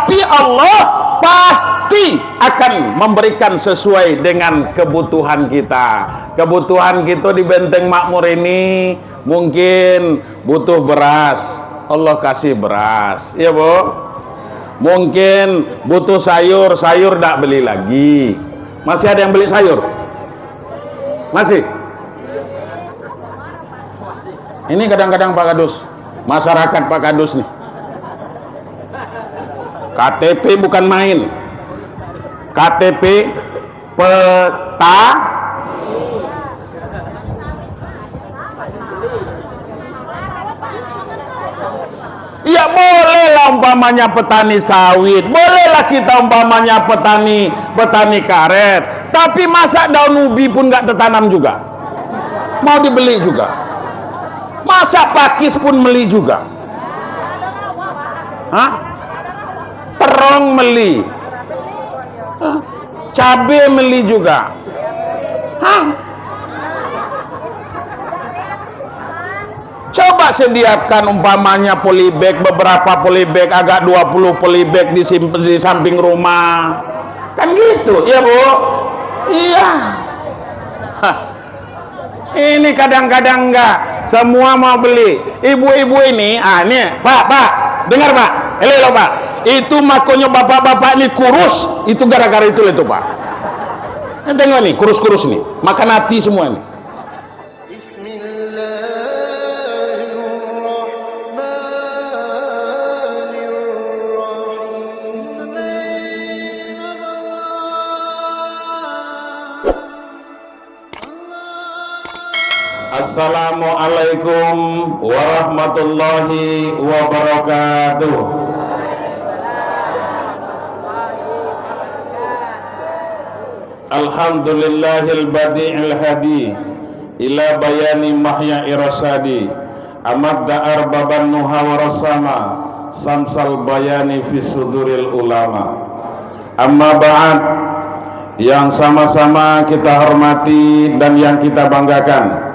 tapi Allah pasti akan memberikan sesuai dengan kebutuhan kita. Kebutuhan kita di Benteng Makmur ini mungkin butuh beras, Allah kasih beras, ya Bu. Mungkin butuh sayur, sayur tidak beli lagi. Masih ada yang beli sayur? Masih? Ini kadang-kadang Pak Kadus, masyarakat Pak Kadus nih, KTP bukan main, KTP peta ya bolehlah umpamanya petani sawit, bolehlah kita umpamanya petani karet, tapi masa daun ubi pun nggak tertanam juga, mau dibeli juga, masa pakis pun beli juga, terong beli, cabai beli juga, coba sediakan umpamanya polybag, beberapa polybag, agak 20 polybag di samping rumah, kan gitu ya Bu. Iya. Ini kadang-kadang enggak semua mau beli. Ibu-ibu ini, nih Pak, dengar Pak, lo Pak, itu makanya bapak-bapak ini kurus, itu gara-gara itu Pak. Tengok nih, kurus-kurus nih, makan hati semua nih. Assalamualaikum warahmatullahi wabarakatuh. Alhamdulillahil badi'il hadi ila bayani mahya irasadi amadda arbaban nuha warasama samsal bayani fi suduril ulama. Amma ba'd, yang sama-sama kita hormati dan yang kita banggakan,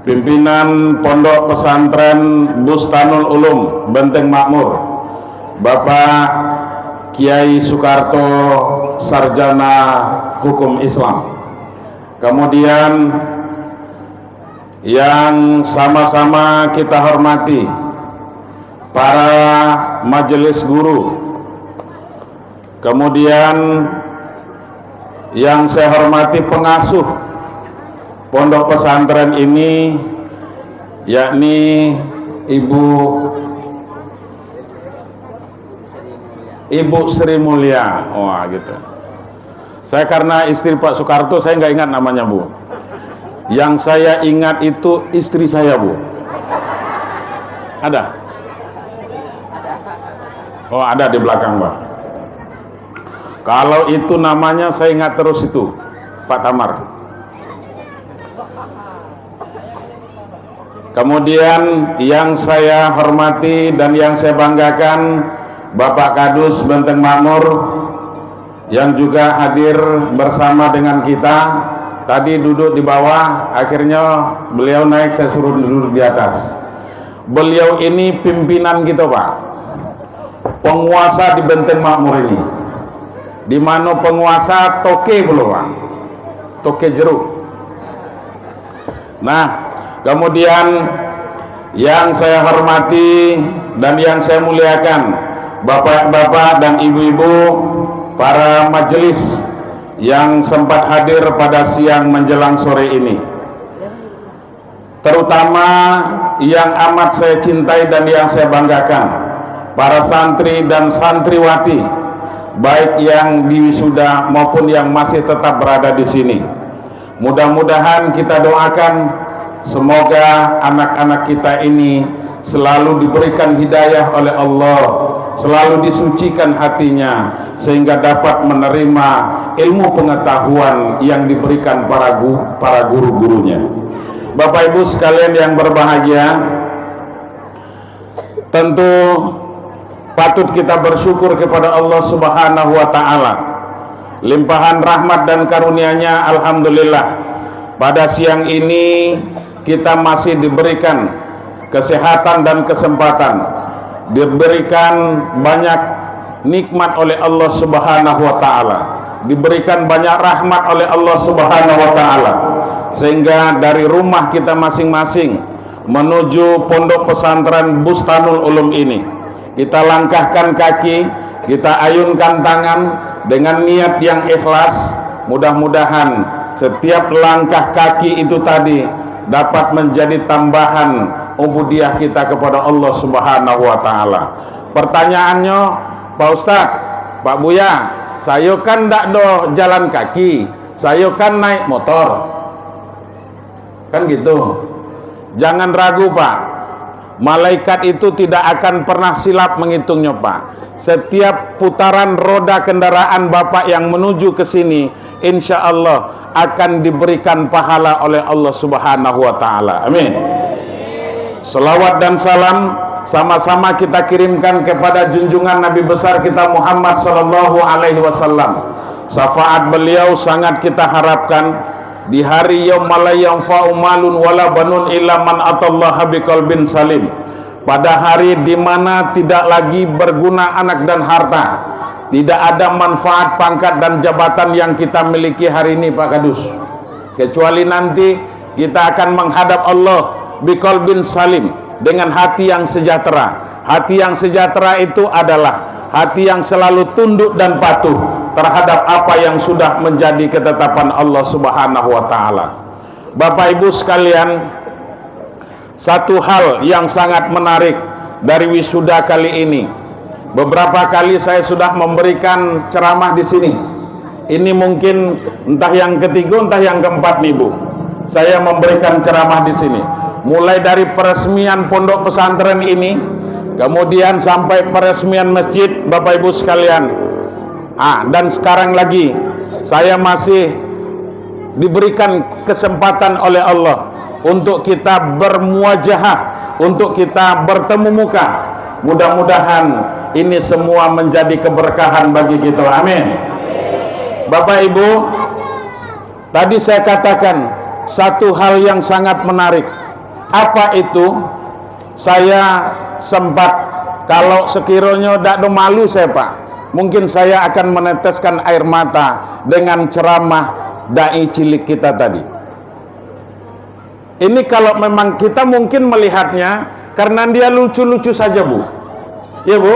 pimpinan Pondok Pesantren Bustanul Ulum Benteng Makmur, Bapak Kiai Soekarto, Sarjana Hukum Islam. Kemudian yang sama-sama kita hormati para majelis guru. Kemudian yang saya hormati pengasuh pondok pesantren ini, yakni Ibu Sri Mulia. Wah gitu. Saya karena istri Pak Soekarto, saya nggak ingat namanya Bu. Yang saya ingat itu istri saya Bu. Ada? Oh ada di belakang Pak. Kalau itu namanya saya ingat terus itu Pak Tamar. Kemudian yang saya hormati dan yang saya banggakan, Bapak Kadus Benteng Makmur yang juga hadir bersama dengan kita. Tadi duduk di bawah, akhirnya beliau naik, saya suruh duduk di atas. Beliau ini pimpinan kita Pak, penguasa di Benteng Makmur ini, di mana penguasa toke belum Pak, toke jeruk. Nah, kemudian yang saya hormati dan yang saya muliakan, bapak-bapak dan ibu-ibu, para majelis yang sempat hadir pada siang menjelang sore ini, terutama yang amat saya cintai dan yang saya banggakan, para santri dan santriwati, baik yang diwisuda maupun yang masih tetap berada di sini. Mudah-mudahan kita doakan semoga anak-anak kita ini selalu diberikan hidayah oleh Allah, selalu disucikan hatinya, sehingga dapat menerima ilmu pengetahuan yang diberikan para guru-gurunya. Bapak Ibu sekalian yang berbahagia, tentu patut kita bersyukur kepada Allah Subhanahu wa Ta'ala, limpahan rahmat dan karunia-Nya. Alhamdulillah, pada siang ini kita masih diberikan kesehatan dan kesempatan, diberikan banyak nikmat oleh Allah Subhanahu wa taala, diberikan banyak rahmat oleh Allah Subhanahu wa taala, sehingga dari rumah kita masing-masing menuju pondok pesantren Bustanul Ulum ini, kita langkahkan kaki, kita ayunkan tangan dengan niat yang ikhlas. Mudah-mudahan setiap langkah kaki itu tadi dapat menjadi tambahan ubudiyah kita kepada Allah Subhanahu wa taala. Pertanyaannya, Pak Ustadz, Pak Buya, saya kan ndak do jalan kaki, saya kan naik motor, kan gitu. Jangan ragu Pak, malaikat itu tidak akan pernah silap menghitungnya Pak. Setiap putaran roda kendaraan Bapak yang menuju ke sini, insya Allah akan diberikan pahala oleh Allah Subhanahu wa taala. Amin. Selawat dan salam sama-sama kita kirimkan kepada junjungan Nabi besar kita Muhammad sallallahu alaihi wasallam. Syafaat beliau sangat kita harapkan di hari yaumala la yanfa'u malun wala banun illa man atallaha biqalbin salim. Pada hari di mana tidak lagi berguna anak dan harta, tidak ada manfaat pangkat dan jabatan yang kita miliki hari ini Pak Kadus, kecuali nanti kita akan menghadap Allah biqalbin salim, dengan hati yang sejahtera. Hati yang sejahtera itu adalah hati yang selalu tunduk dan patuh terhadap apa yang sudah menjadi ketetapan Allah Subhanahu wa taala. Bapak Ibu sekalian, satu hal yang sangat menarik dari wisuda kali ini, beberapa kali saya sudah memberikan ceramah di sini. Ini mungkin entah yang ketiga, entah yang keempat nih Bu, saya memberikan ceramah di sini. Mulai dari peresmian pondok pesantren ini, kemudian sampai peresmian masjid, Bapak Ibu sekalian. Dan sekarang lagi saya masih diberikan kesempatan oleh Allah untuk kita bermuajahah, untuk kita bertemu muka. Mudah-mudahan ini semua menjadi keberkahan bagi kita. Amin. Bapak Ibu, tadi saya katakan satu hal yang sangat menarik. Apa itu? Saya sempat, kalau sekiranya tidak ada malu saya Pak, mungkin saya akan meneteskan air mata dengan ceramah dai cilik kita tadi. Ini kalau memang kita mungkin melihatnya karena dia lucu-lucu saja Bu, ya Bu,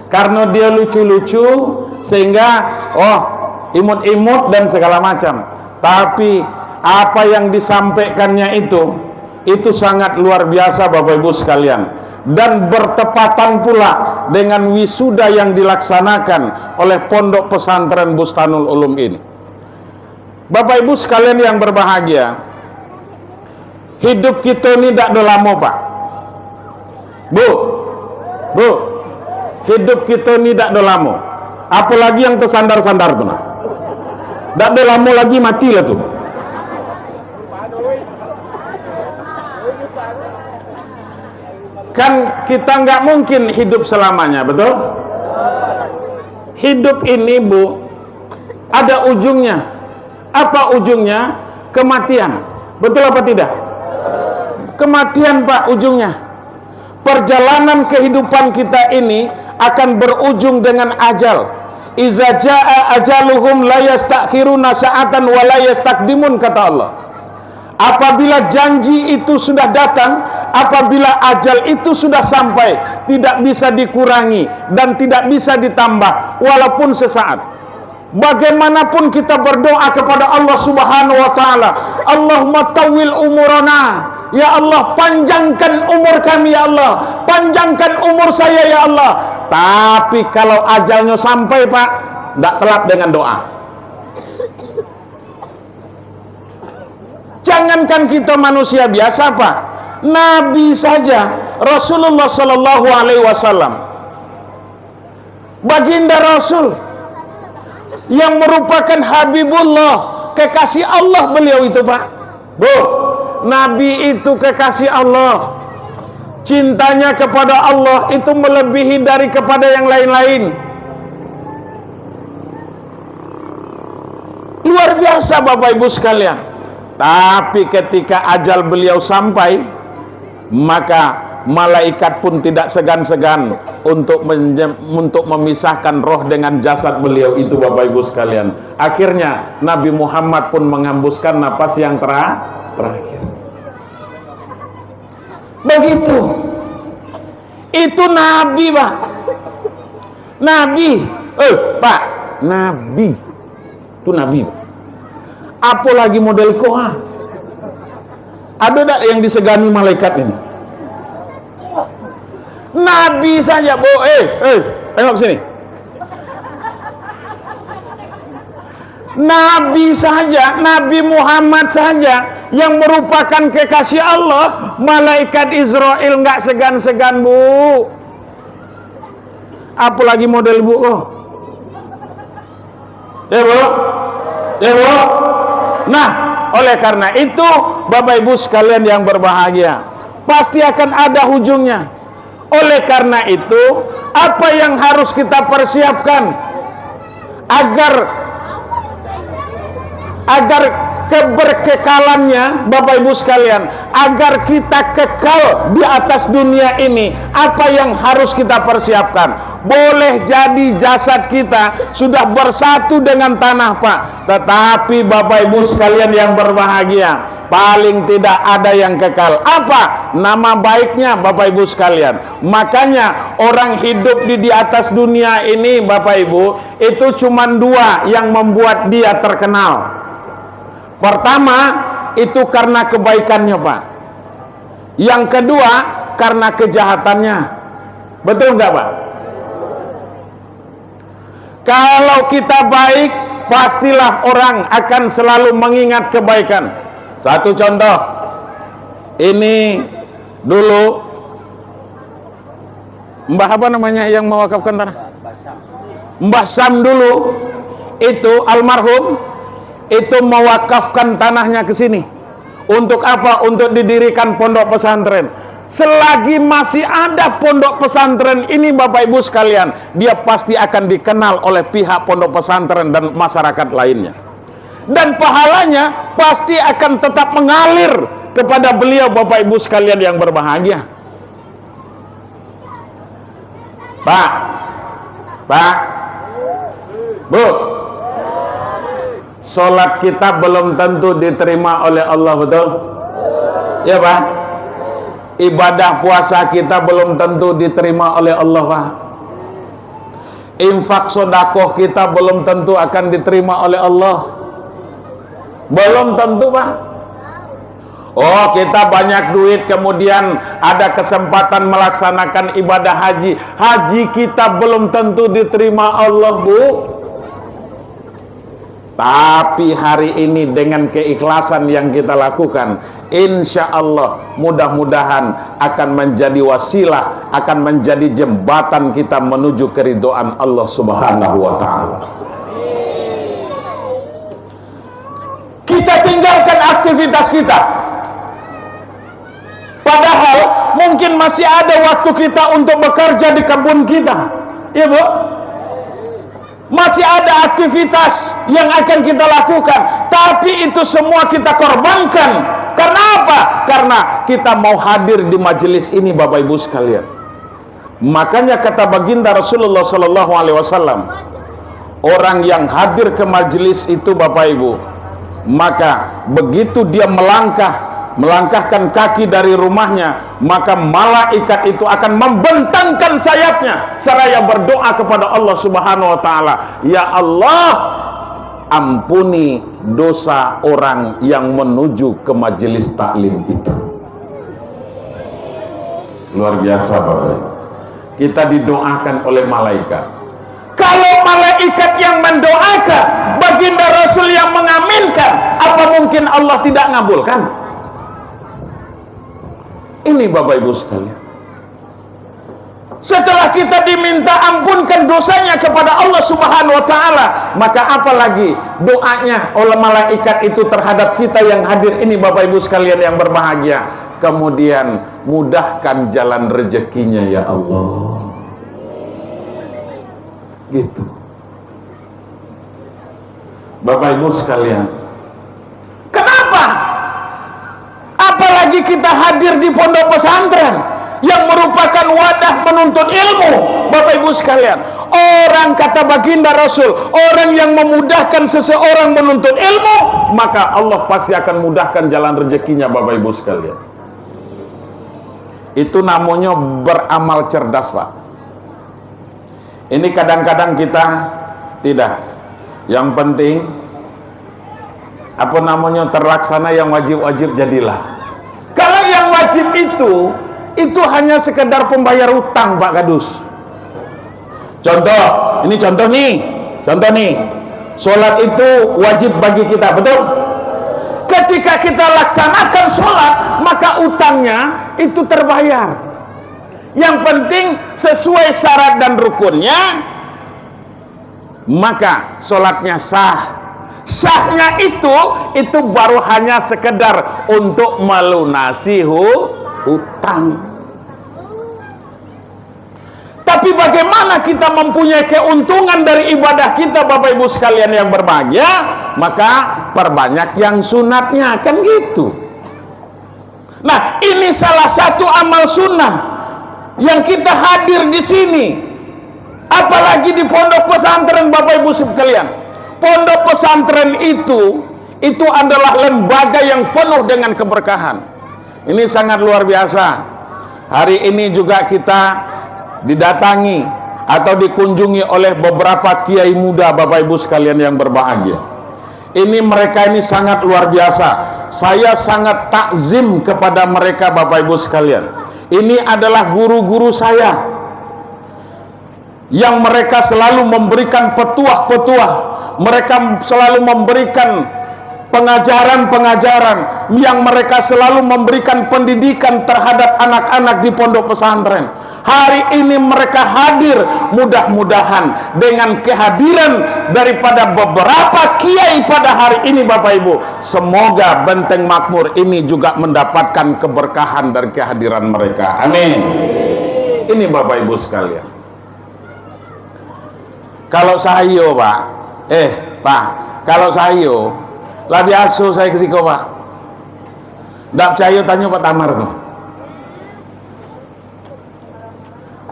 karena dia lucu-lucu sehingga imut-imut dan segala macam. Tapi apa yang disampaikannya itu sangat luar biasa Bapak Ibu sekalian, dan bertepatan pula dengan wisuda yang dilaksanakan oleh Pondok Pesantren Bustanul Ulum ini. Bapak Ibu sekalian yang berbahagia, hidup kita ini tidak ada lama Pak. Bu, hidup kita ini tidak ada lama. Apalagi yang tersandar-sandar tuh, tidak ada lama lagi mati lah tuh. Kan kita nggak mungkin hidup selamanya, betul? Hidup ini Bu, ada ujungnya. Apa ujungnya? Kematian. Betul apa tidak? Kematian Pak ujungnya. Perjalanan kehidupan kita ini akan berujung dengan ajal. Iza jaa ajaluhum la yastakhiruna sa'atan wa la yastaqdimun, kata Allah. Apabila janji itu sudah datang, apabila ajal itu sudah sampai, tidak bisa dikurangi dan tidak bisa ditambah walaupun sesaat. Bagaimanapun kita berdoa kepada Allah Subhanahu wa taala, Allahumma tawil umurana, ya Allah, panjangkan umur kami ya Allah, panjangkan umur saya ya Allah. Tapi kalau ajalnya sampai Pak, tidak telat dengan doa. Jangankan kita manusia biasa Pak, Nabi saja, Rasulullah Sallallahu Alaihi Wasallam, baginda Rasul yang merupakan Habibullah, kekasih Allah beliau itu Pak. Bu, Nabi itu kekasih Allah, cintanya kepada Allah itu melebihi dari kepada yang lain-lain. Luar biasa Bapak Ibu sekalian. Tapi ketika ajal beliau sampai, maka malaikat pun tidak segan-segan untuk memisahkan roh dengan jasad beliau itu, Bapak Ibu sekalian. Akhirnya Nabi Muhammad pun menghembuskan napas yang terakhir. Begitu. Itu Nabi, Pak. Nabi. Pak, Nabi. Itu Nabi. Apalagi model koha. Ada tak yang disegani malaikat ini? Nabi saja, Bu. Tengok sini. Nabi saja, Nabi Muhammad saja yang merupakan kekasih Allah, malaikat Israel nggak segan-segan, Bu. Apalagi model Bu. Ya, Bu. Ya, Bu. Nah, oleh karena itu, Bapak Ibu sekalian yang berbahagia, pasti akan ada ujungnya. Oleh karena itu, apa yang harus kita persiapkan agar keberkekalannya, Bapak Ibu sekalian, agar kita kekal di atas dunia ini, apa yang harus kita persiapkan? Boleh jadi jasad kita sudah bersatu dengan tanah, Pak, tetapi Bapak Ibu sekalian yang berbahagia, paling tidak ada yang kekal. Apa nama baiknya, Bapak Ibu sekalian? Makanya orang hidup di atas dunia ini, Bapak Ibu, itu cuma dua yang membuat dia terkenal. Pertama, itu karena kebaikannya, Pak. Yang kedua, karena kejahatannya. Betul nggak, Pak? Kalau kita baik, pastilah orang akan selalu mengingat kebaikan. Satu contoh, ini dulu Mbah apa namanya yang mewakafkan tanah? Mbah Sam dulu, itu almarhum, itu mewakafkan tanahnya ke sini. Untuk apa? Untuk didirikan pondok pesantren. Selagi masih ada pondok pesantren ini, Bapak Ibu sekalian, dia pasti akan dikenal oleh pihak pondok pesantren dan masyarakat lainnya. Dan pahalanya pasti akan tetap mengalir kepada beliau, Bapak Ibu sekalian yang berbahagia. Pak, Bu, sholat kita belum tentu diterima oleh Allah, betul? Ya, Pak. Ibadah puasa kita belum tentu diterima oleh Allah, Pak. Infak sodakoh kita belum tentu akan diterima oleh Allah. Belum tentu, Pak. Oh, kita banyak duit, kemudian ada kesempatan melaksanakan ibadah haji. Haji kita belum tentu diterima Allah, Bu. Tapi hari ini dengan keikhlasan yang kita lakukan, insya Allah mudah-mudahan akan menjadi wasilah, akan menjadi jembatan kita menuju keridhaan Allah Subhanahu wa Ta'ala. Kita tinggalkan aktivitas kita, padahal mungkin masih ada waktu kita untuk bekerja di kebun kita, ya, Bu. Masih ada aktivitas yang akan kita lakukan, tapi itu semua kita korbankan. Karena apa? Karena kita mau hadir di majelis ini, Bapak Ibu sekalian. Makanya kata baginda Rasulullah Sallallahu Alaihi Wasallam, orang yang hadir ke majelis itu, Bapak Ibu, maka begitu dia melangkahkan kaki dari rumahnya, maka malaikat itu akan membentangkan sayapnya seraya berdoa kepada Allah Subhanahu wa Ta'ala, ya Allah, ampuni dosa orang yang menuju ke majelis taklim itu. Luar biasa, Bapak. Kita didoakan oleh malaikat. Kalau malaikat yang mendoakan, baginda Rasul yang mengaminkan, apa mungkin Allah tidak ngabulkan? Ini Bapak Ibu sekalian. Setelah kita diminta ampunkan dosanya kepada Allah Subhanahu wa Ta'ala, maka apalagi doanya oleh malaikat itu terhadap kita yang hadir ini, Bapak Ibu sekalian yang berbahagia. Kemudian mudahkan jalan rezekinya, ya Allah. Gitu. Bapak Ibu sekalian, kenapa? Apalagi kita hadir di pondok pesantren, yang merupakan wadah menuntut ilmu. Bapak Ibu sekalian, orang, kata baginda Rasul, orang yang memudahkan seseorang menuntut ilmu, maka Allah pasti akan mudahkan jalan rezekinya. Bapak Ibu sekalian, itu namanya beramal cerdas, Pak. Ini kadang-kadang kita tidak. Yang penting apa namanya, terlaksana yang wajib-wajib jadilah. Kalau yang wajib itu hanya sekedar pembayar utang, Pak Kadus. Contoh, ini contoh nih, sholat itu wajib bagi kita, betul? Ketika kita laksanakan sholat, maka utangnya itu terbayar. Yang penting sesuai syarat dan rukunnya, maka sholatnya sah. Sahnya itu baru hanya sekedar untuk melunasi hutang. Tapi bagaimana kita mempunyai keuntungan dari ibadah kita, Bapak Ibu sekalian yang berbahagia? Maka perbanyak yang sunatnya, kan gitu. Nah, ini salah satu amal sunnah yang kita hadir di sini. Apalagi di pondok pesantren, Bapak Ibu sekalian. Pondok pesantren itu adalah lembaga yang penuh dengan keberkahan. Ini sangat luar biasa. Hari ini juga kita didatangi atau dikunjungi oleh beberapa kiai muda, Bapak Ibu sekalian yang berbahagia. Ini mereka ini sangat luar biasa. Saya sangat takzim kepada mereka, Bapak Ibu sekalian. Ini adalah guru-guru saya, yang mereka selalu memberikan petuah-petuah, mereka selalu memberikan pengajaran-pengajaran, yang mereka selalu memberikan pendidikan terhadap anak-anak di pondok pesantren. Hari ini mereka hadir, mudah-mudahan dengan kehadiran daripada beberapa kiai pada hari ini, Bapak Ibu, semoga Benteng Makmur ini juga mendapatkan keberkahan dari kehadiran mereka. Amin. Ini Bapak Ibu sekalian. Kalau saya, Pak, kalau saya lah biasa saya ke siko, Pak. Ndak percaya tanya Pak Tamar tuh.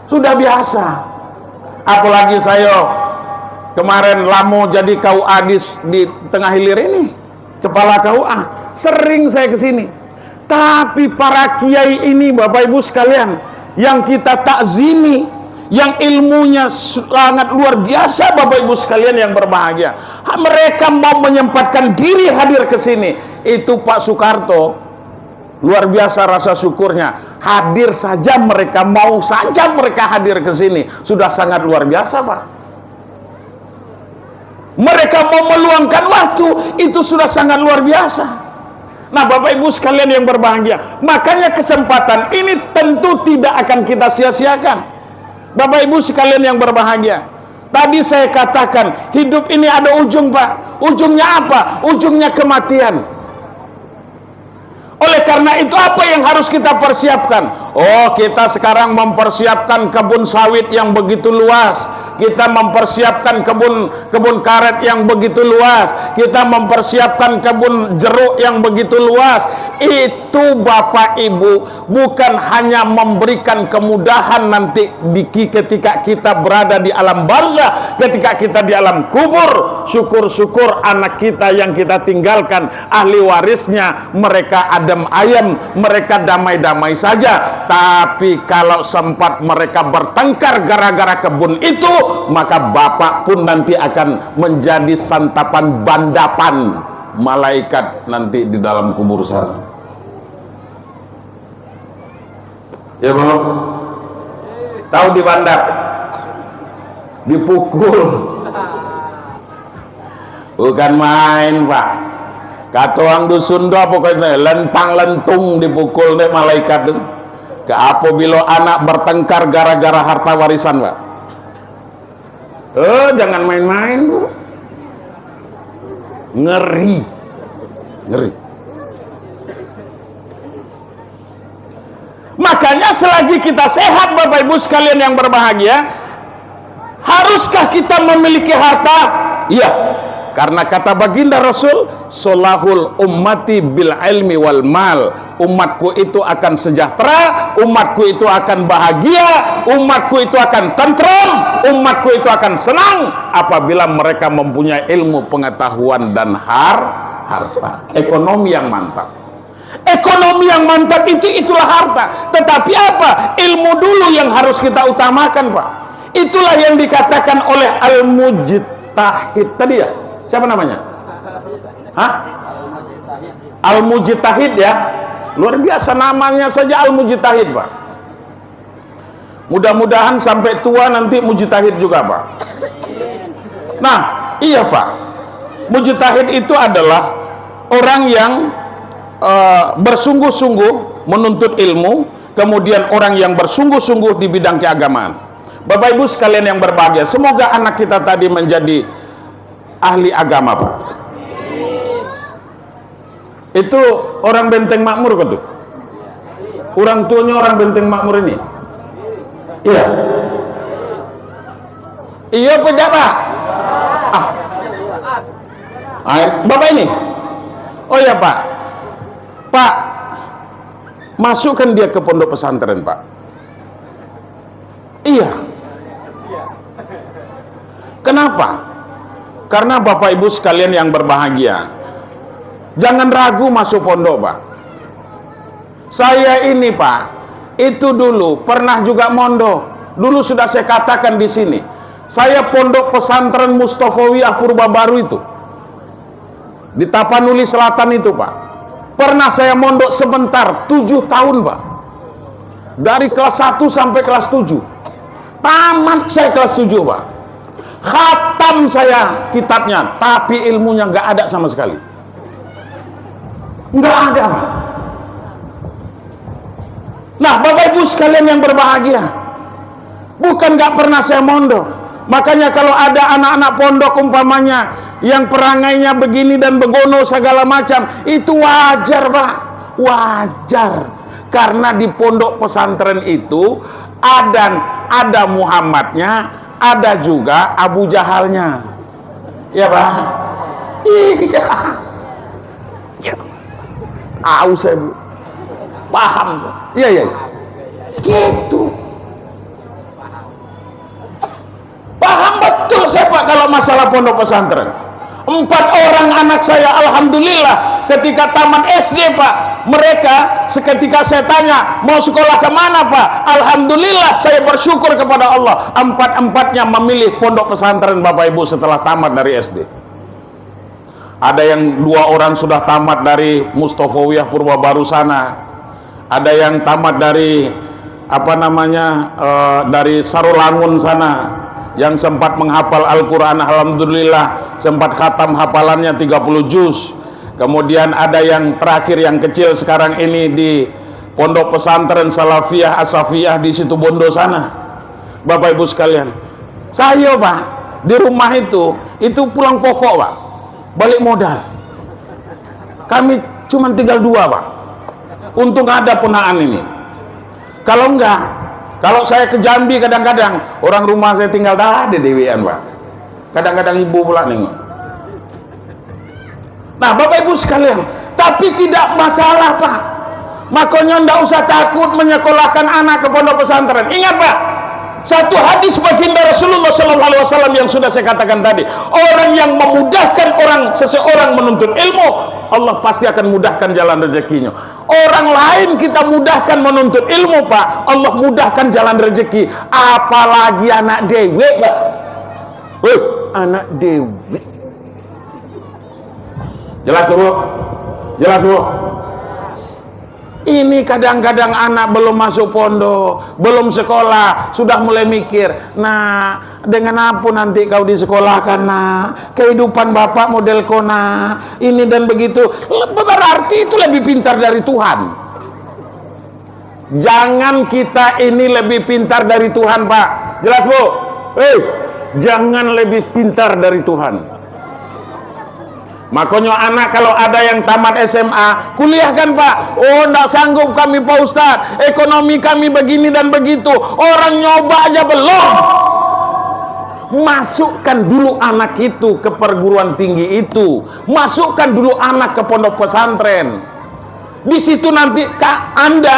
Sudah biasa. Apalagi saya kemarin lamo jadi KUA di Tengah Hilir ini, kepala KUA, sering saya ke sini. Tapi para kiai ini, Bapak Ibu sekalian, yang kita takzimi, yang ilmunya sangat luar biasa, Bapak Ibu sekalian yang berbahagia, mereka mau menyempatkan diri hadir ke sini. Itu Pak Soekarto, luar biasa rasa syukurnya. Hadir saja mereka, mau saja mereka hadir ke sini, sudah sangat luar biasa, Pak. Mereka mau meluangkan waktu, itu sudah sangat luar biasa. Nah, Bapak Ibu sekalian yang berbahagia, makanya kesempatan ini tentu tidak akan kita sia-siakan. Bapak Ibu sekalian yang berbahagia, tadi saya katakan hidup ini ada ujung, Pak. Ujungnya apa? Ujungnya kematian. Oleh karena itu, apa yang harus kita persiapkan? Oh, kita sekarang mempersiapkan kebun sawit yang begitu luas. Kita mempersiapkan kebun karet yang begitu luas. Kita mempersiapkan kebun jeruk yang begitu luas. Itu Bapak Ibu bukan hanya memberikan kemudahan nanti ketika kita berada di alam barzah, ketika kita di alam kubur. Syukur-syukur anak kita yang kita tinggalkan, ahli warisnya mereka adem ayem, mereka damai-damai saja. Tapi kalau sempat mereka bertengkar gara-gara kebun itu, maka Bapak pun nanti akan menjadi santapan bandapan malaikat nanti di dalam kubur sana. Ya, Bu? Tahu dibandap, dipukul, bukan main, Pak. Kata orang dusun doa pokoknya lentang-lentung dipukul nih malaikat tuh. Ke apabila anak bertengkar gara-gara harta warisan, Pak. Jangan main-main, Bu. Ngeri. Makanya selagi kita sehat, Bapak Ibu sekalian yang berbahagia, haruskah kita memiliki harta? Iya. Karena kata baginda Rasul, solahul ummati bil ilmi wal mal. Umatku itu akan sejahtera, umatku itu akan bahagia, umatku itu akan tentram, umatku itu akan senang apabila mereka mempunyai ilmu, pengetahuan, dan harta. Ekonomi yang mantap. Ekonomi yang mantap itulah harta. Tetapi apa? Ilmu dulu yang harus kita utamakan, Pak. Itulah yang dikatakan oleh Al-Mujtahid tadi ya. Siapa namanya? Hah? Al-Mujtahid ya. Luar biasa namanya saja Al-Mujtahid, Pak. Mudah-mudahan sampai tua nanti mujtahid juga, Pak. Nah, iya, Pak. Mujtahid itu adalah orang yang bersungguh-sungguh menuntut ilmu, kemudian orang yang bersungguh-sungguh di bidang keagamaan. Bapak Ibu sekalian yang berbahagia, semoga anak kita tadi menjadi ahli agama, Pak. Itu orang Benteng Makmur kan tuh? Orang tuanya orang Benteng Makmur ini? Iya. Iya, Pak. Bapak ini? Oh ya, Pak. Pak, masukkan dia ke pondok pesantren, Pak. Iya. Kenapa? Karena Bapak Ibu sekalian yang berbahagia, jangan ragu masuk pondok, Pak. Saya ini, Pak, itu dulu pernah juga mondok. Dulu sudah saya katakan di sini. Saya pondok pesantren Mustafawiyah Purbabaru itu. Di Tapanuli Selatan itu, Pak. Pernah saya mondok sebentar, 7 tahun, Pak. Dari kelas 1 sampai kelas 7. Tamat saya kelas 7, Pak. Khatam saya kitabnya, tapi ilmunya nggak ada sama sekali. Nggak ada, Pak. Nah, Bapak Ibu sekalian yang berbahagia, bukan nggak pernah saya mondok. Makanya kalau ada anak-anak pondok umpamanya yang perangainya begini dan begono segala macam, itu wajar, Pak. Wajar. Karena di pondok pesantren itu ada Muhammadnya, ada juga Abu Jahalnya. Ya, Pak? Iya. Tahu saya, Bu. Paham saya. Iya. Gitu. Paham betul saya, Pak, kalau masalah pondok pesantren. 4 orang anak saya, alhamdulillah, ketika tamat SD, Pak, mereka seketika saya tanya, mau sekolah kemana, Pak? Alhamdulillah, saya bersyukur kepada Allah, 4-empatnya memilih pondok pesantren, Bapak Ibu, setelah tamat dari SD. Ada yang 2 orang sudah tamat dari Mustafawiyah Purbabaru sana. Ada yang tamat dari dari Sarolangun sana, yang sempat menghafal Al-Quran, alhamdulillah sempat khatam hafalannya 30 juz. Kemudian ada yang terakhir, yang kecil sekarang ini di pondok pesantren Salafiyah Asafiyah di Situbondo sana. Bapak Ibu sekalian, saya, Pak, di rumah itu pulang pokok, Pak, balik modal. Kami cuma tinggal 2, Pak. Untung ada ponaan ini. Kalau enggak, kalau saya ke Jambi kadang-kadang orang rumah saya tinggal dah ada dewean, Pak. Kadang-kadang ibu pula nengok. Nah, Bapak Ibu sekalian, tapi tidak masalah, Pak. Makanya enggak usah takut menyekolahkan anak ke pondok pesantren. Ingat, Pak, satu hadis baginda Rasulullah SAW yang sudah saya katakan tadi, orang yang memudahkan seseorang menuntut ilmu, Allah pasti akan mudahkan jalan rezekinya. Orang lain kita mudahkan menuntut ilmu, Pak, Allah mudahkan jalan rezeki. Apalagi anak dewe, Pak. Anak dewe. Jelas, Bu? Jelas, Bu? Ini kadang-kadang anak belum masuk pondok, belum sekolah, sudah mulai mikir, nah, dengan apa nanti kau disekolahkan, nah, kehidupan bapak model kona, ini dan begitu. Berarti itu lebih pintar dari Tuhan. Jangan kita ini lebih pintar dari Tuhan, Pak. Jelas, Bu? Jangan lebih pintar dari Tuhan. Makanya anak kalau ada yang tamat SMA, kuliahkan, Pak. Oh, enggak sanggup kami, Pak Ustadz, ekonomi kami begini dan begitu. Orang nyoba aja belum. masukkan dulu anak itu ke perguruan tinggi itu, masukkan dulu anak ke pondok pesantren. Di situ nanti Anda,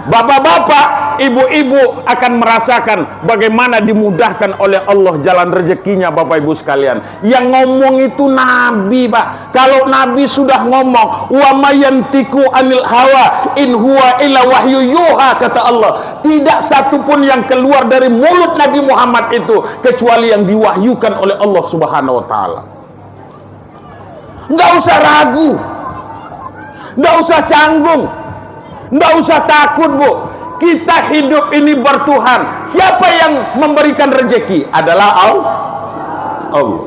bapak-bapak, ibu-ibu akan merasakan bagaimana dimudahkan oleh Allah jalan rezekinya. Bapak ibu sekalian, yang ngomong itu Nabi, Pak. Kalau Nabi sudah ngomong, wa mayantiku anil hawa in huwa illa wahyu yuha, kata Allah, tidak satupun yang keluar dari mulut Nabi Muhammad itu kecuali yang diwahyukan oleh Allah Subhanahu wa taala. Nggak usah ragu, nggak usah canggung, nggak usah takut, Bu. Kita hidup ini bertuhan. Siapa yang memberikan rezeki? Adalah Allah.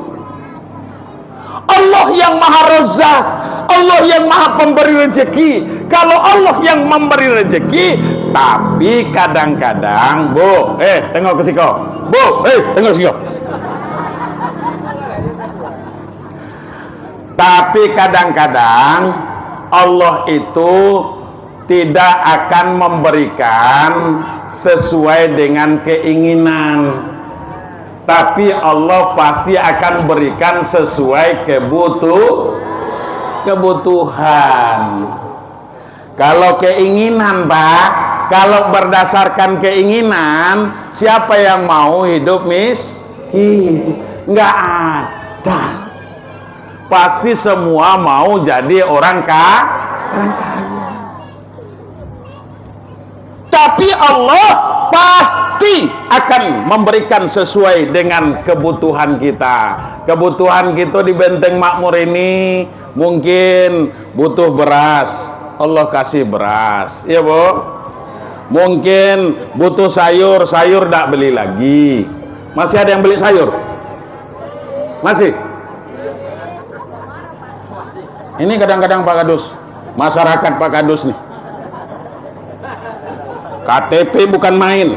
Allah yang maha razak, Allah yang maha pemberi rezeki. Kalau Allah yang memberi rezeki, tapi kadang-kadang, Bu, tengok ke siko, Bu, tengok ke siko. Tapi kadang-kadang Allah itu tidak akan memberikan sesuai dengan keinginan, tapi Allah pasti akan berikan sesuai kebutuhan. Kalau keinginan, Pak, kalau berdasarkan keinginan, siapa yang mau hidup miskin? Nggak ada. Pasti semua mau jadi orang kaya. Tapi Allah pasti akan memberikan sesuai dengan kebutuhan kita. Kebutuhan kita di Benteng Makmur ini mungkin butuh beras, Allah kasih beras, ya Bu. Mungkin butuh sayur, sayur tidak beli lagi. Masih ada yang beli sayur? Masih? Ini kadang-kadang Pak Kadus, masyarakat Pak Kadus nih, KTP bukan main.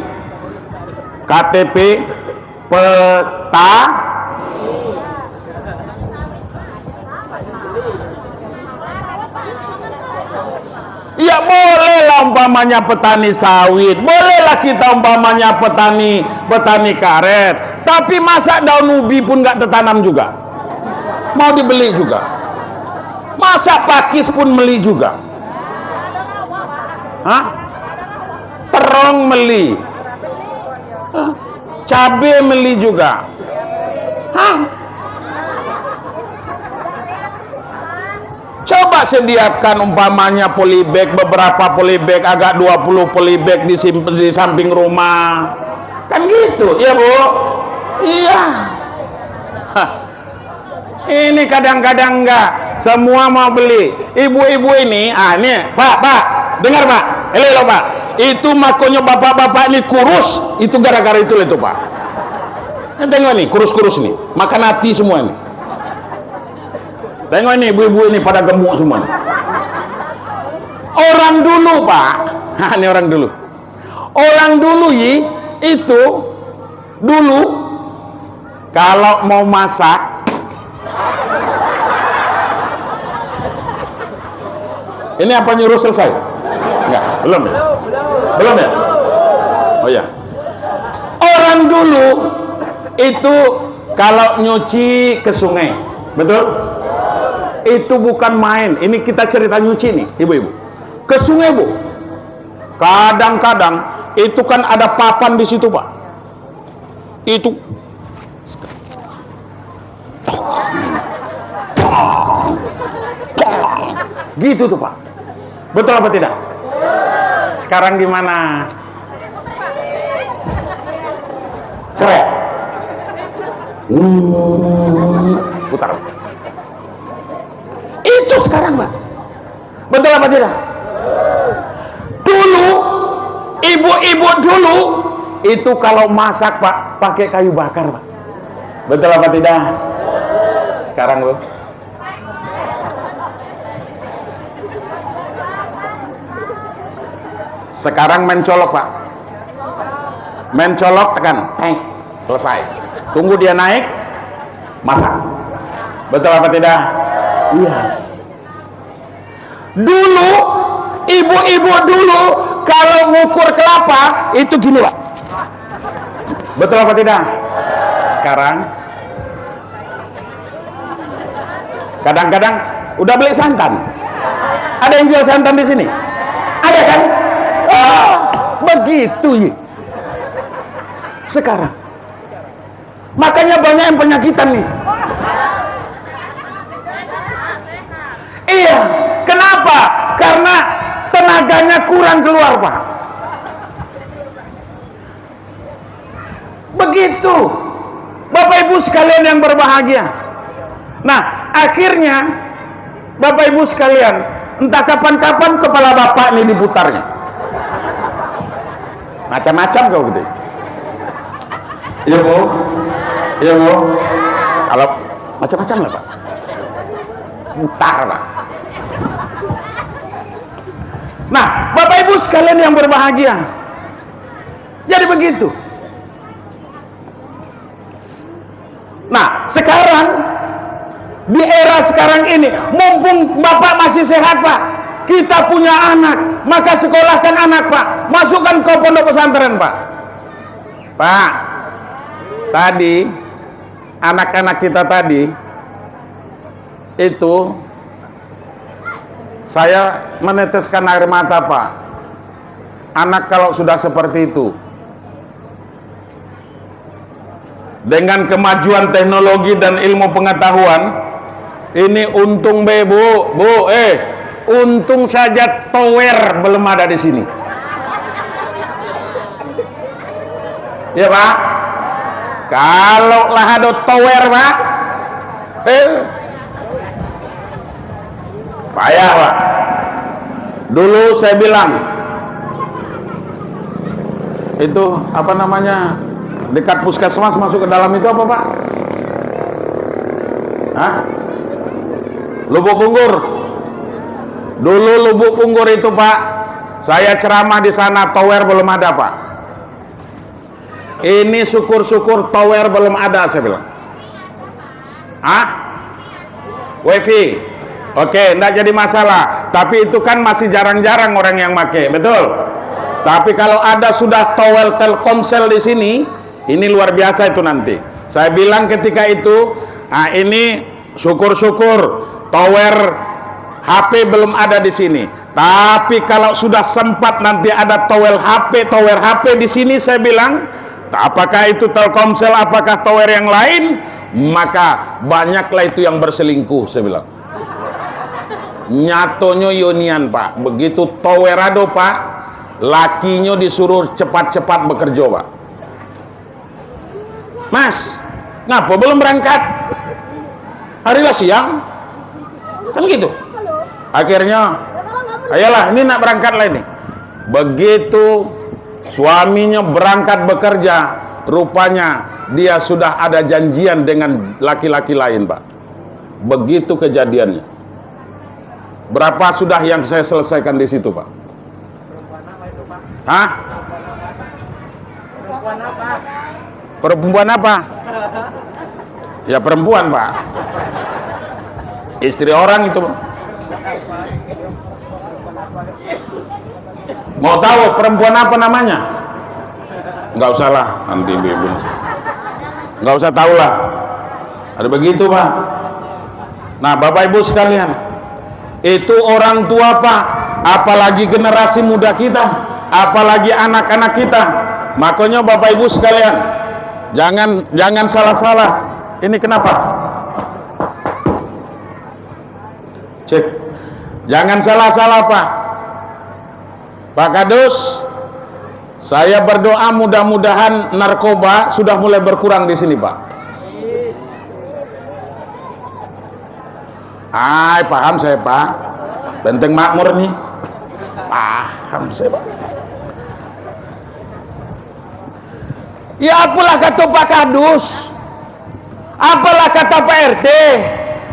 KTP peta. Ya bolehlah umpamanya petani sawit, bolehlah kita umpamanya petani karet. Tapi masa daun ubi pun nggak tertanam juga? Mau dibeli juga? Masa pakis pun meli juga? Hah? Terong meli, cabai meli juga. Hah? Coba sediakan umpamanya polybag, beberapa polybag, agak 20 polybag di samping rumah. Kan gitu, ya Bu? Iya. Hah. Ini kadang-kadang enggak, semua mau beli. Ibu-ibu ini, nih, Pak, dengar Pak, hello Pak. Itu makanya bapak-bapak ini kurus, itu gara-gara itu Pak. Tengok nih, kurus-kurus nih, makan hati semua nih. Tengok ini, ibu-ibu ini pada gemuk semua nih. Orang dulu Pak, ini orang dulu. Orang dulu itu dulu kalau mau masak, ini apa nyuruh selesai? Enggak, belum ya? Oh ya. Orang dulu itu kalau nyuci ke sungai, betul? Itu bukan main. Ini kita cerita nyuci nih, ibu-ibu. Ke sungai, Bu. Kadang-kadang itu kan ada papan di situ, Pak. Itu gitu tuh Pak. Betul apa tidak? Sekarang gimana? Cerai. Putar. Itu sekarang Pak. Betul apa tidak? Dulu ibu-ibu dulu itu kalau masak Pak pakai kayu bakar Pak. Betul apa tidak? Sekarang Bu. Sekarang mencolok Pak, mencolok tekan, selesai. Tunggu dia naik, masak. Betul apa tidak? Iya. Dulu ibu-ibu dulu kalau ngukur kelapa itu gini Pak. Betul apa tidak? sekarang? Kadang-kadang udah beli santan. Ada yang jual santan di sini? Ada kan? Oh, begitu sekarang. Makanya banyak yang penyakitan nih. Iya, kenapa? Karena tenaganya kurang keluar, Pak. Begitu, Bapak Ibu sekalian yang berbahagia. Nah, akhirnya Bapak Ibu sekalian, entah kapan-kapan kepala Bapak ini diputarnya. Macam-macam kau gitu. Iya, Bu. Iya, Bu. Kalau macam-macam lah, Pak. Putar, Pak. Nah, Bapak Ibu sekalian yang berbahagia. Jadi begitu. Nah, sekarang di era sekarang ini, mumpung Bapak masih sehat, Pak, kita punya anak, maka sekolahkan anak, Pak, masukkan ke pondok pesantren, Pak. Pak, tadi anak-anak kita tadi itu saya meneteskan air mata, Pak. Anak kalau sudah seperti itu, dengan kemajuan teknologi dan ilmu pengetahuan, ini untung Bu, untung saja tower belum ada di sini. Ya, Pak. Kalau lah ada tower, Pak, payah, Pak. Dulu saya bilang itu apa namanya, dekat puskesmas masuk ke dalam itu apa, Pak? Hah? Lubuk Punggur. Dulu Lubuk Punggur itu, Pak, saya ceramah di sana, tower belum ada, Pak. Ini syukur-syukur tower belum ada, saya bilang. Wifi. Oke, enggak jadi masalah. Tapi itu kan masih jarang-jarang orang yang make, betul? Tapi kalau ada sudah tower Telkomsel di sini, ini luar biasa itu nanti. Saya bilang ketika itu, ini syukur-syukur tower HP belum ada di sini. Tapi kalau sudah sempat nanti ada tower HP di sini, saya bilang, apakah itu Telkomsel, apakah tower yang lain, maka banyaklah itu yang berselingkuh, saya bilang. Nyatonya Yonian, Pak. Begitu towerado, Pak, lakinya disuruh cepat-cepat bekerja, Pak. Mas, ngapa belum berangkat? Harilah siang, kan gitu. Akhirnya, ayolah, ini nak berangkat lah ini. Begitu suaminya berangkat bekerja, rupanya dia sudah ada janjian dengan laki-laki lain, Pak. Begitu kejadiannya. Berapa sudah yang saya selesaikan di situ, Pak? Hah? Perempuan apa? Perempuan apa? Ya perempuan, Pak. Istri orang itu, Pak. Mau tahu perempuan apa namanya? Nggak usah lah, nanti ibu. Nggak usah tahu lah. Ada begitu, Pak. Nah, Bapak Ibu sekalian, itu orang tua, Pak, apalagi generasi muda kita, apalagi anak-anak kita. Makanya Bapak Ibu sekalian, jangan salah-salah. Ini kenapa? Cek. Jangan salah-salah, Pak. Pak Kadus, saya berdoa mudah-mudahan narkoba sudah mulai berkurang di sini, Pak. Paham saya, Pak. Benteng Makmur nih. Paham saya, Pak. Ya apalah kata Pak Kadus, apalah kata Pak RT,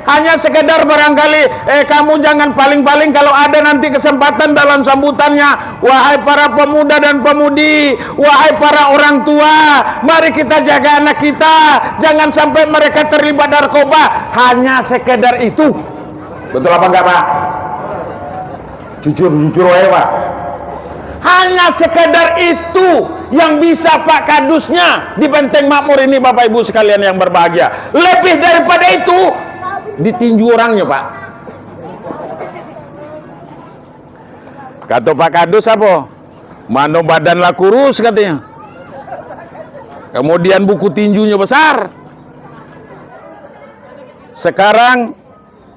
hanya sekedar barangkali kamu jangan paling-paling kalau ada nanti kesempatan dalam sambutannya, wahai para pemuda dan pemudi, wahai para orang tua, mari kita jaga anak kita, jangan sampai mereka terlibat narkoba. Hanya sekedar itu. Betul apa enggak, Pak? Jujur aja, Pak. Hanya sekedar itu yang bisa Pak kadusnya di Benteng Makmur ini, Bapak Ibu sekalian yang berbahagia. Lebih daripada itu, ditinju orangnya, Pak. Kata Pak Kadus apa? Mano badan lah kurus katanya. Kemudian buku tinjunya besar. Sekarang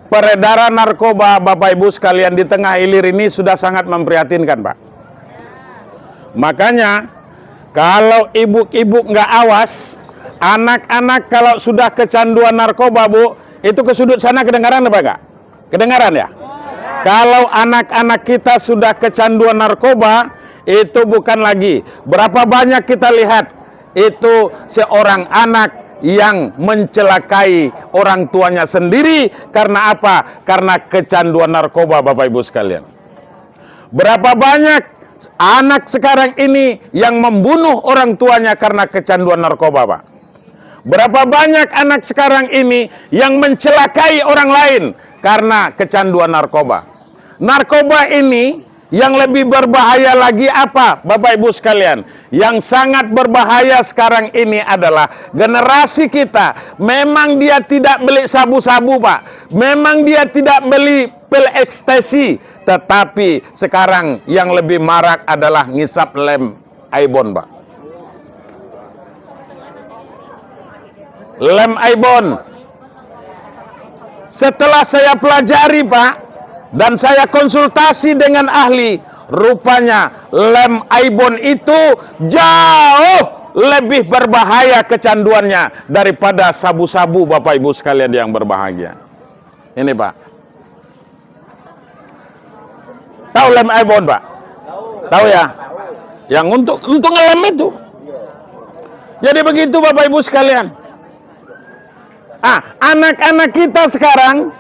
peredaran narkoba, Bapak Ibu sekalian, di tengah hilir ini sudah sangat memprihatinkan, Pak. Makanya kalau ibu-ibu nggak awas, anak-anak kalau sudah kecanduan narkoba, Bu, itu ke sudut sana kedengaran apa enggak? Kedengaran ya? Kalau anak-anak kita sudah kecanduan narkoba, itu bukan lagi berapa banyak kita lihat itu seorang anak yang mencelakai orang tuanya sendiri. Karena apa? Karena kecanduan narkoba, Bapak Ibu sekalian. Berapa banyak anak sekarang ini yang membunuh orang tuanya karena kecanduan narkoba, Pak? Berapa banyak anak sekarang ini yang mencelakai orang lain karena kecanduan narkoba? Narkoba ini yang lebih berbahaya lagi apa, Bapak Ibu sekalian? Yang sangat berbahaya sekarang ini adalah generasi kita. Memang dia tidak beli sabu-sabu, Pak. Memang dia tidak beli pil ekstasi. Tetapi sekarang yang lebih marak adalah ngisap lem Aibon, Pak. Lem Aibon. Setelah saya pelajari, Pak, dan saya konsultasi dengan ahli, rupanya lem Aibon itu jauh lebih berbahaya kecanduannya daripada sabu-sabu, Bapak Ibu sekalian yang berbahagia. Ini, Pak. Tahu lem Aibon, Pak? Tahu ya? Yang untuk ngelem itu. Jadi begitu, Bapak Ibu sekalian. Anak-anak kita sekarang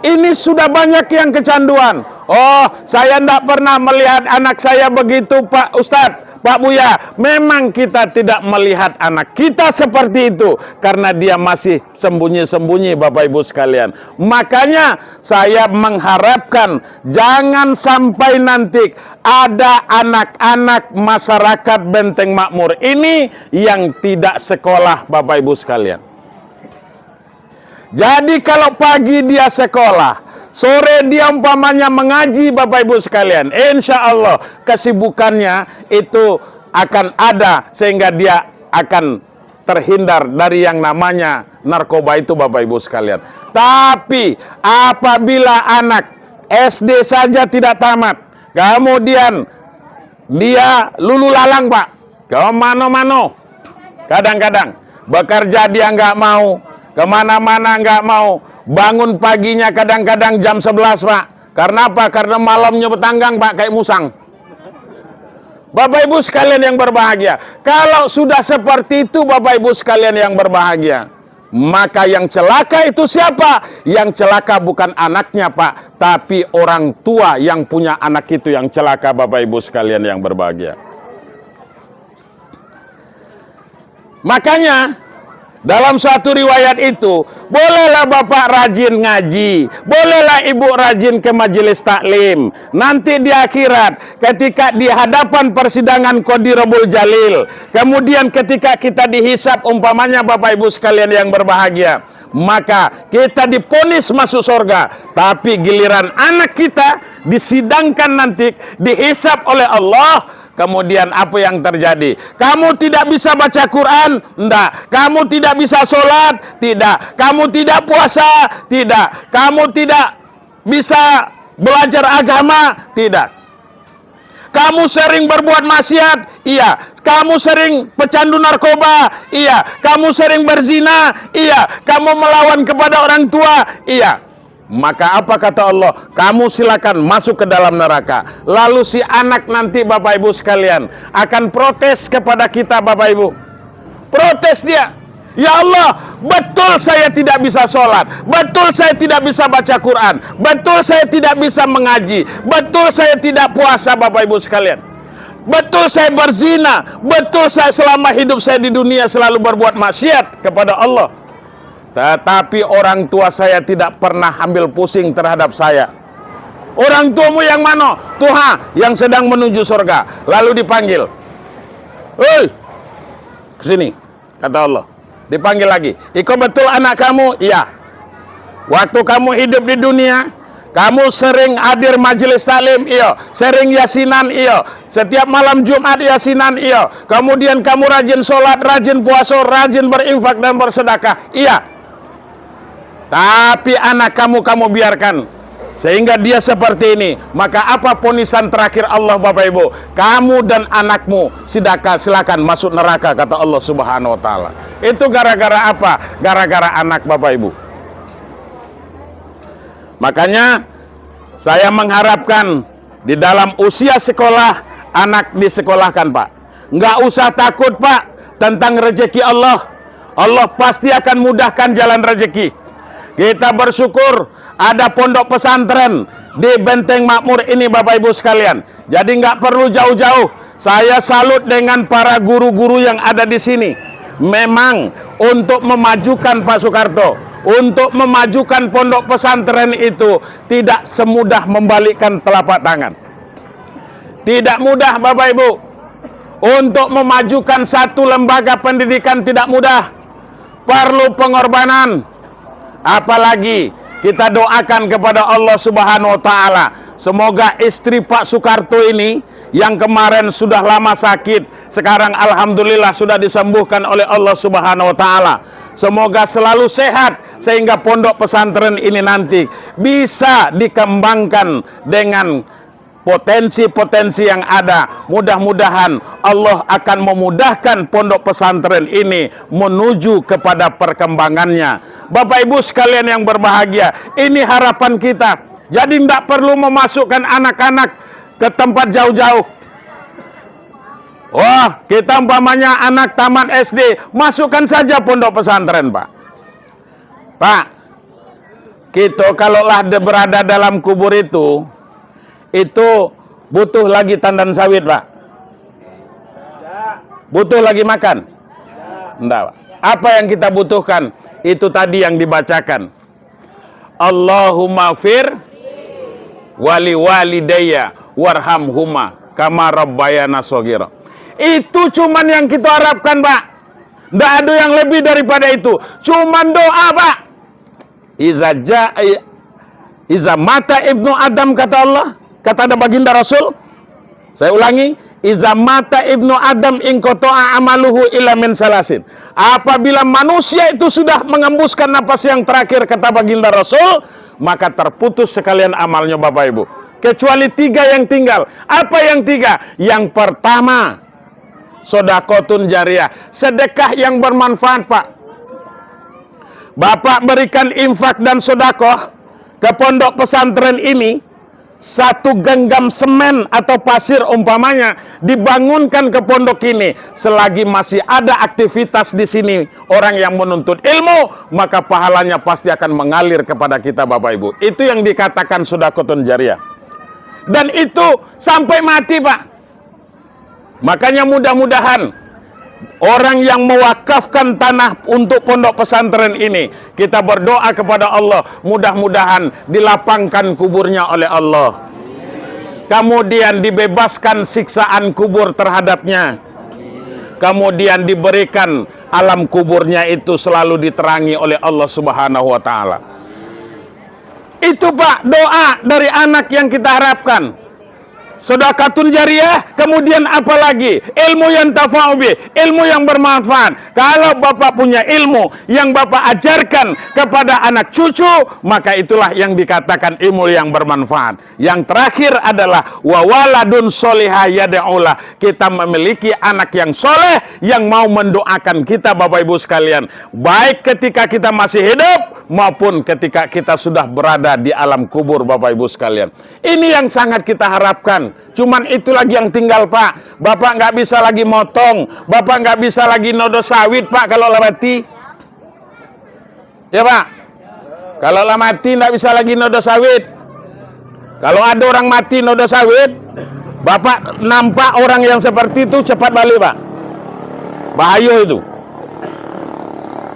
ini sudah banyak yang kecanduan. Oh, saya tidak pernah melihat anak saya begitu, Pak Ustadz, Pak Buya. Memang kita tidak melihat anak kita seperti itu karena dia masih sembunyi-sembunyi, Bapak Ibu sekalian. Makanya saya mengharapkan jangan sampai nanti ada anak-anak masyarakat Benteng Makmur ini yang tidak sekolah, Bapak Ibu sekalian. Jadi kalau pagi dia sekolah, sore dia umpamanya mengaji, Bapak Ibu sekalian, insya Allah kesibukannya itu akan ada sehingga dia akan terhindar dari yang namanya narkoba itu, Bapak Ibu sekalian. Tapi apabila anak SD saja tidak tamat, kemudian dia lulu lalang, Pak, ke mano-mano, kadang-kadang bekerja dia nggak mau, kemana-mana nggak mau, bangun paginya kadang-kadang jam 11, Pak. Karena apa? Karena malamnya betanggang, Pak, kayak musang. Bapak Ibu sekalian yang berbahagia, kalau sudah seperti itu, Bapak Ibu sekalian yang berbahagia, maka yang celaka itu siapa? Yang celaka bukan anaknya, Pak, tapi orang tua yang punya anak itu yang celaka, Bapak Ibu sekalian yang berbahagia. Makanya dalam suatu riwayat itu, bolehlah Bapak rajin ngaji, bolehlah Ibu rajin ke majelis taklim. Nanti di akhirat, ketika di hadapan persidangan Qadirul Jalil, kemudian ketika kita dihisap umpamanya, Bapak Ibu sekalian yang berbahagia, maka kita diponis masuk surga. Tapi giliran anak kita disidangkan nanti, dihisap oleh Allah. Kemudian apa yang terjadi? Kamu tidak bisa baca Quran? Tidak. Kamu tidak bisa sholat? Tidak. Kamu tidak puasa? Tidak. Kamu tidak bisa belajar agama? Tidak. Kamu sering berbuat maksiat? Iya. Kamu sering pecandu narkoba? Iya. Kamu sering berzina? Iya. Kamu melawan kepada orang tua? Iya. Maka apa kata Allah? Kamu silakan masuk ke dalam neraka. Lalu si anak nanti, Bapak Ibu sekalian, akan protes kepada kita, Bapak Ibu. Protes dia. Ya Allah, betul saya tidak bisa sholat, betul saya tidak bisa baca Quran, betul saya tidak bisa mengaji, betul saya tidak puasa, Bapak Ibu sekalian. Betul saya berzina, betul saya selama hidup saya di dunia selalu berbuat maksiat kepada Allah. Tetapi orang tua saya tidak pernah ambil pusing terhadap saya. Orang tuamu yang mana? Tuhan yang sedang menuju surga. Lalu dipanggil. Hei, kesini, kata Allah. Dipanggil lagi. Iko betul anak kamu? Iya. Waktu kamu hidup di dunia, kamu sering hadir majelis taklim? Iya. Sering yasinan? Iya. Setiap malam Jumat yasinan? Iya. Kemudian kamu rajin sholat, rajin puasa, rajin berinfak dan bersedekah? Iya. Tapi anak kamu biarkan sehingga dia seperti ini. Maka apa punisan terakhir Allah, Bapak Ibu? Kamu dan anakmu silakan masuk neraka, kata Allah Subhanahu wa taala. Itu gara-gara apa? Gara-gara anak, Bapak Ibu. Makanya saya mengharapkan di dalam usia sekolah, anak disekolahkan, Pak. Nggak usah takut, Pak, tentang rezeki Allah. Allah pasti akan mudahkan jalan rezeki. Kita bersyukur ada pondok pesantren di Benteng Makmur ini, Bapak Ibu sekalian. Jadi nggak perlu jauh-jauh. Saya salut dengan para guru-guru yang ada di sini. Memang untuk memajukan Pak Soekarto, untuk memajukan pondok pesantren itu tidak semudah membalikkan telapak tangan. Tidak mudah, Bapak Ibu. Untuk memajukan satu lembaga pendidikan tidak mudah. Perlu pengorbanan. Apalagi kita doakan kepada Allah Subhanahu wa taala, semoga istri Pak Soekarto ini yang kemarin sudah lama sakit, sekarang alhamdulillah sudah disembuhkan oleh Allah Subhanahu wa taala. Semoga selalu sehat sehingga pondok pesantren ini nanti bisa dikembangkan dengan potensi-potensi yang ada. Mudah-mudahan Allah akan memudahkan pondok pesantren ini menuju kepada perkembangannya. Bapak Ibu sekalian yang berbahagia, ini harapan kita. Jadi tidak perlu memasukkan anak-anak ke tempat jauh-jauh. Wah, kita umpamanya anak tamat SD, masukkan saja pondok pesantren, Pak. Pak, kita kalaulah berada dalam kubur itu butuh lagi tandan sawit, Pak. Butuh lagi makan? Enggak, Pak. Apa yang kita butuhkan? Itu tadi yang dibacakan. Allahumma fir wali walidayya warhamhuma kama rabbayana shaghira. Itu cuman yang kita harapkan, Pak. Enggak ada yang lebih daripada itu. Cuman doa, Pak. Iza mata ibnu Adam, kata Allah. Kata ada baginda Rasul. Saya ulangi, iza mata ibnu Adam inqata'a amaluhu illa min salasin. Apabila manusia itu sudah mengembuskan napas yang terakhir, kata baginda Rasul, maka terputus sekalian amalnya, Bapak Ibu. Kecuali 3 yang tinggal. Apa yang 3? Yang pertama, sedekahun jariyah, sedekah yang bermanfaat, Pak. Bapak berikan infak dan sedekah ke pondok pesantren ini. 1 genggam semen atau pasir umpamanya dibangunkan ke pondok ini, selagi masih ada aktivitas di sini orang yang menuntut ilmu, maka pahalanya pasti akan mengalir kepada kita, Bapak Ibu. Itu yang dikatakan sedekahun jariyah. Dan itu sampai mati, Pak. Makanya mudah-mudahan orang yang mewakafkan tanah untuk pondok pesantren ini, kita berdoa kepada Allah, mudah-mudahan dilapangkan kuburnya oleh Allah. Kemudian dibebaskan siksaan kubur terhadapnya. Kemudian diberikan alam kuburnya itu selalu diterangi oleh Allah Subhanahu wa taala. Itu, Pak, doa dari anak yang kita harapkan. Sedekahun jariyah, kemudian apalagi? Ilmu yang tafa'ubi, ilmu yang bermanfaat. Kalau Bapak punya ilmu yang Bapak ajarkan kepada anak cucu, maka itulah yang dikatakan ilmu yang bermanfaat. Yang terakhir adalah wa waladun sholihah yad'ulah. Kita memiliki anak yang soleh yang mau mendoakan kita, Bapak Ibu sekalian, baik ketika kita masih hidup maupun ketika kita sudah berada di alam kubur, Bapak Ibu sekalian. Ini yang sangat kita harapkan. Cuman itu lagi yang tinggal, Pak. Bapak nggak bisa lagi motong, Bapak nggak bisa lagi nodo sawit, Pak, kalau lah mati. Ya, Pak. Kalau lah mati nggak bisa lagi nodo sawit. Kalau ada orang mati nodo sawit, Bapak nampak orang yang seperti itu cepat balik, Pak. Bahaya itu.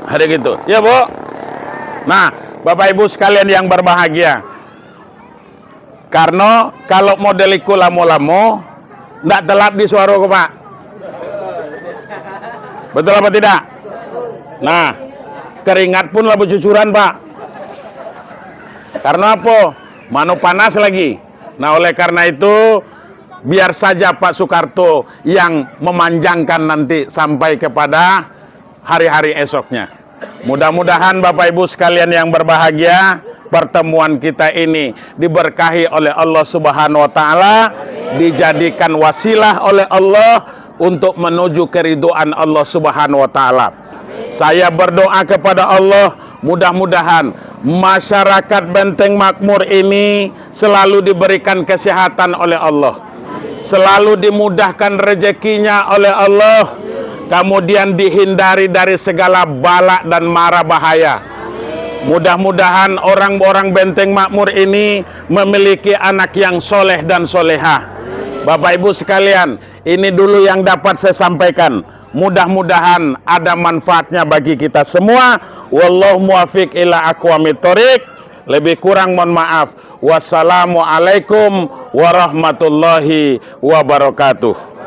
Ada gitu. Ya, Bu. Nah, Bapak Ibu sekalian yang berbahagia, karena kalau model iku lamo-lamo ndak telap di suara, Pak. Betul apa tidak? Nah, keringat pun lah bercucuran, Pak. Karena apa? Mano panas lagi. Nah, oleh karena itu biar saja Pak Soekarto yang memanjangkan nanti sampai kepada hari-hari esoknya. Mudah-mudahan Bapak Ibu sekalian yang berbahagia, pertemuan kita ini diberkahi oleh Allah Subhanahu wa taala, dijadikan wasilah oleh Allah untuk menuju keridhaan Allah Subhanahu wa taala. Saya berdoa kepada Allah, mudah-mudahan masyarakat Benteng Makmur ini selalu diberikan kesehatan oleh Allah, selalu dimudahkan rezekinya oleh Allah, kemudian dihindari dari segala bala dan mara bahaya. Mudah-mudahan orang-orang Benteng Makmur ini memiliki anak yang soleh dan solehah. Bapak Ibu sekalian, ini dulu yang dapat saya sampaikan. Mudah-mudahan ada manfaatnya bagi kita semua. Wallahu muwaffiq ila aqwamit thoriq. Lebih kurang mohon maaf. Wassalamualaikum warahmatullahi wabarakatuh.